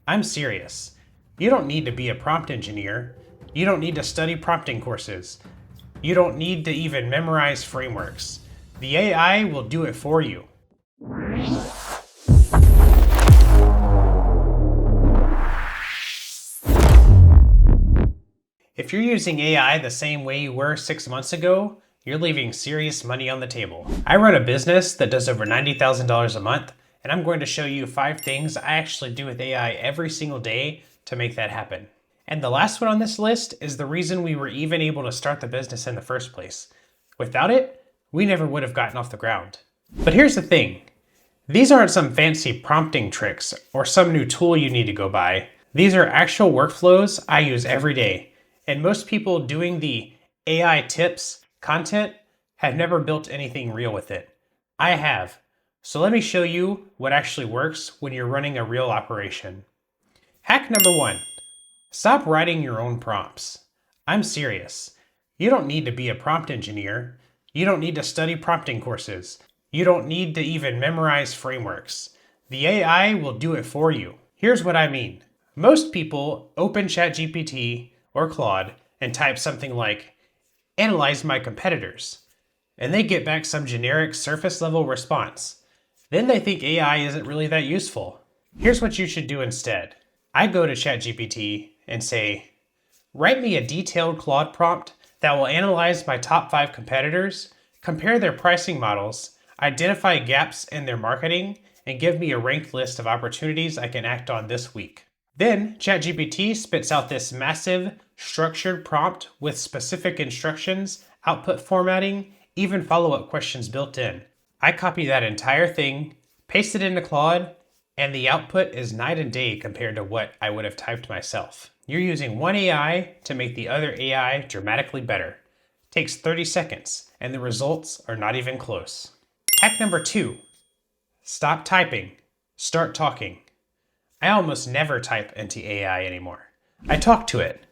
I'm serious. You don't need to be a prompt engineer. You don't need to study prompting courses. You don't need to even memorize frameworks. The AI will do it for you. If you're using AI the same way you were 6 months ago, you're leaving serious money on the table. I run a business that does over $90,000 a month, and I'm going to show you 5 things I actually do with AI every single day to make that happen. And the last one on this list is the reason we were even able to start the business in the first place. Without it, we never would have gotten off the ground. But here's the thing. These aren't some fancy prompting tricks or some new tool you need to go buy. These are actual workflows I use every day. And most people doing the AI tips content have never built anything real with it. I have. So let me show you what actually works when you're running a real operation. Hack number 1. Stop writing your own prompts. I'm serious. You don't need to be a prompt engineer. You don't need to study prompting courses. You don't need to even memorize frameworks. The AI will do it for you. Here's what I mean. Most people open ChatGPT or Claude and type something like, "Analyze my competitors," and they get back some generic surface level response. Then they think AI isn't really that useful. Here's what you should do instead. I go to ChatGPT and say, "Write me a detailed Claude prompt that will analyze my top 5 competitors, compare their pricing models, identify gaps in their marketing, and give me a ranked list of opportunities I can act on this week." Then ChatGPT spits out this massive, structured prompt with specific instructions, output formatting, even follow-up questions built in. I copy that entire thing, paste it into Claude, and the output is night and day compared to what I would have typed myself. You're using one AI to make the other AI dramatically better. Takes 30 seconds, and the results are not even close. Hack number 2. Stop typing. Start talking. I almost never type into AI anymore. I talk to it.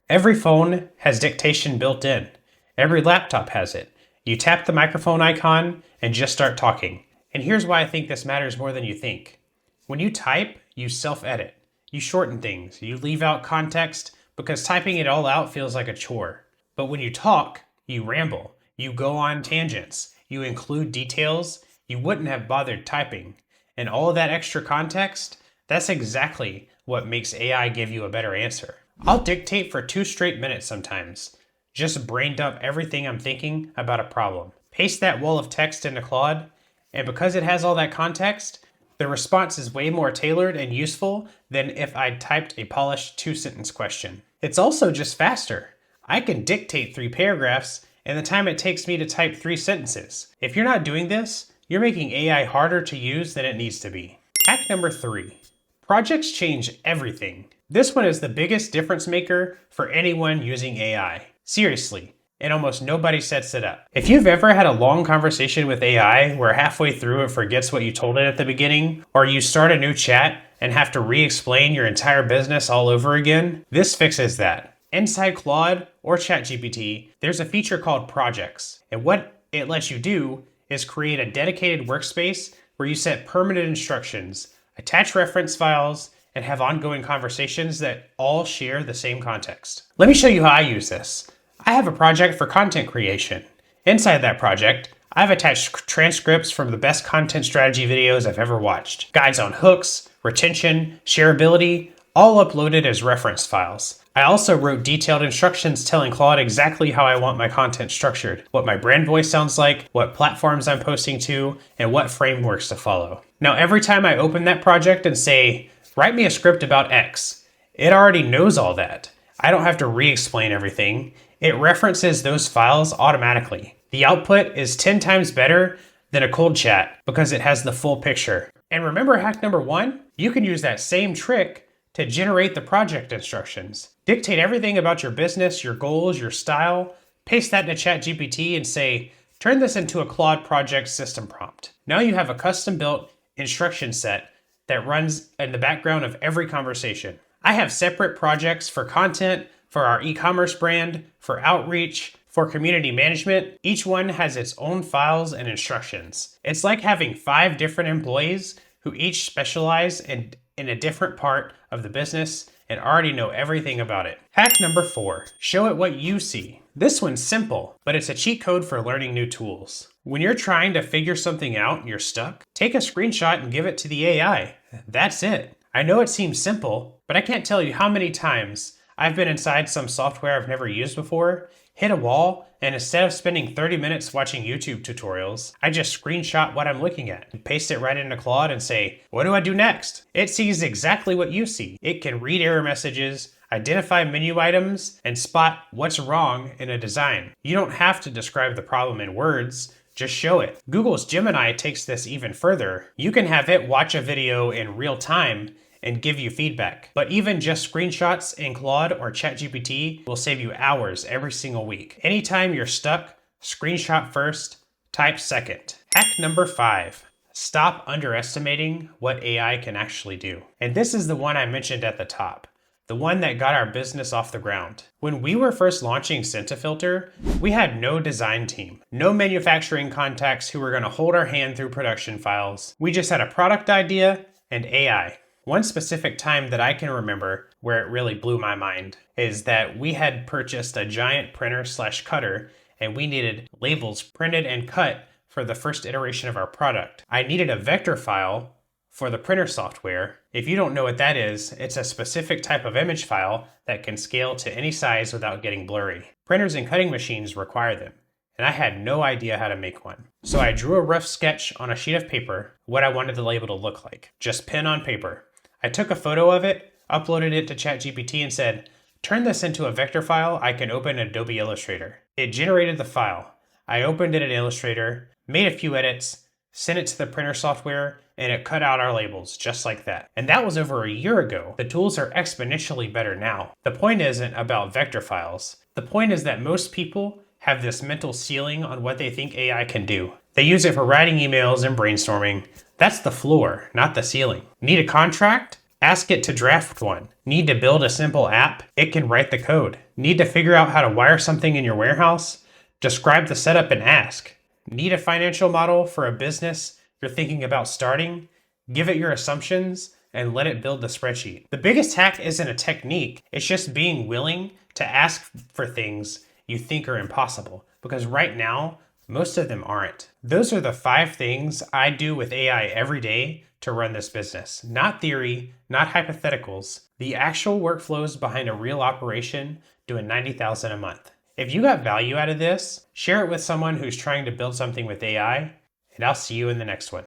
Every phone has dictation built in. Every laptop has it. You tap the microphone icon and just start talking. And here's why I think this matters more than you think. When you type, you self-edit. You shorten things. You leave out context because typing it all out feels like a chore. But when you talk, you ramble. You go on tangents. You include details you wouldn't have bothered typing. And all of that extra context, that's exactly what makes AI give you a better answer. I'll dictate for 2 straight minutes sometimes. Just brain dump everything I'm thinking about a problem. Paste that wall of text into Claude, and because it has all that context, the response is way more tailored and useful than if I'd typed a polished 2-sentence question. It's also just faster. I can dictate 3 paragraphs in the time it takes me to type 3 sentences. If you're not doing this, you're making AI harder to use than it needs to be. Hack number 3. Projects change everything. This one is the biggest difference maker for anyone using AI. Seriously, and almost nobody sets it up. If you've ever had a long conversation with AI where halfway through it forgets what you told it at the beginning, or you start a new chat and have to re-explain your entire business all over again, this fixes that. Inside Claude or ChatGPT, there's a feature called Projects, and what it lets you do is create a dedicated workspace where you set permanent instructions, attach reference files, and have ongoing conversations that all share the same context. Let me show you how I use this. I have a project for content creation. Inside that project, I've attached transcripts from the best content strategy videos I've ever watched. Guides on hooks, retention, shareability, all uploaded as reference files. I also wrote detailed instructions telling Claude exactly how I want my content structured, what my brand voice sounds like, what platforms I'm posting to, and what frameworks to follow. Now, every time I open that project and say, "Write me a script about X," it already knows all that. I don't have to re-explain everything. It references those files automatically. The output is 10 times better than a cold chat because it has the full picture. And remember hack number 1? You can use that same trick to generate the project instructions. Dictate everything about your business, your goals, your style, paste that into ChatGPT and say, "Turn this into a Claude project system prompt." Now you have a custom-built instruction set that runs in the background of every conversation. I have separate projects for content, for our e-commerce brand, for outreach, for community management. Each one has its own files and instructions. It's like having 5 different employees who each specialize in in a different part of the business and already know everything about it. Hack number 4, show it what you see. This one's simple, but it's a cheat code for learning new tools. When you're trying to figure something out and you're stuck, take a screenshot and give it to the AI. That's it. I know it seems simple, but I can't tell you how many times I've been inside some software I've never used before, hit a wall, and instead of spending 30 minutes watching YouTube tutorials, I just screenshot what I'm looking at and paste it right into Claude and say, what do I do next? It sees exactly what you see. It can read error messages, identify menu items, and spot what's wrong in a design. You don't have to describe the problem in words, just show it. Google's Gemini takes this even further. You can have it watch a video in real time and give you feedback. But even just screenshots in Claude or ChatGPT will save you hours every single week. Anytime you're stuck, screenshot first, type second. Hack number 5, stop underestimating what AI can actually do. And this is the one I mentioned at the top, the one that got our business off the ground. When we were first launching Centafilter, we had no design team, no manufacturing contacts who were gonna hold our hand through production files. We just had a product idea and AI. One specific time that I can remember where it really blew my mind is that we had purchased a giant printer/cutter and we needed labels printed and cut for the first iteration of our product. I needed a vector file for the printer software. If you don't know what that is, it's a specific type of image file that can scale to any size without getting blurry. Printers and cutting machines require them, and I had no idea how to make one. So I drew a rough sketch on a sheet of paper what I wanted the label to look like, just pen on paper. I took a photo of it, uploaded it to ChatGPT and said, turn this into a vector file I can open in Adobe Illustrator. It generated the file. I opened it in Illustrator, made a few edits, sent it to the printer software, and it cut out our labels just like that. And that was over a year ago. The tools are exponentially better now. The point isn't about vector files. The point is that most people have this mental ceiling on what they think AI can do. They use it for writing emails and brainstorming. That's the floor, not the ceiling. Need a contract? Ask it to draft one. Need to build a simple app? It can write the code. Need to figure out how to wire something in your warehouse? Describe the setup and ask. Need a financial model for a business you're thinking about starting? Give it your assumptions and let it build the spreadsheet. The biggest hack isn't a technique, it's just being willing to ask for things you think are impossible, because right now, most of them aren't. Those are the 5 things I do with AI every day to run this business. Not theory, not hypotheticals, the actual workflows behind a real operation doing $90,000 a month. If you got value out of this, share it with someone who's trying to build something with AI, and I'll see you in the next one.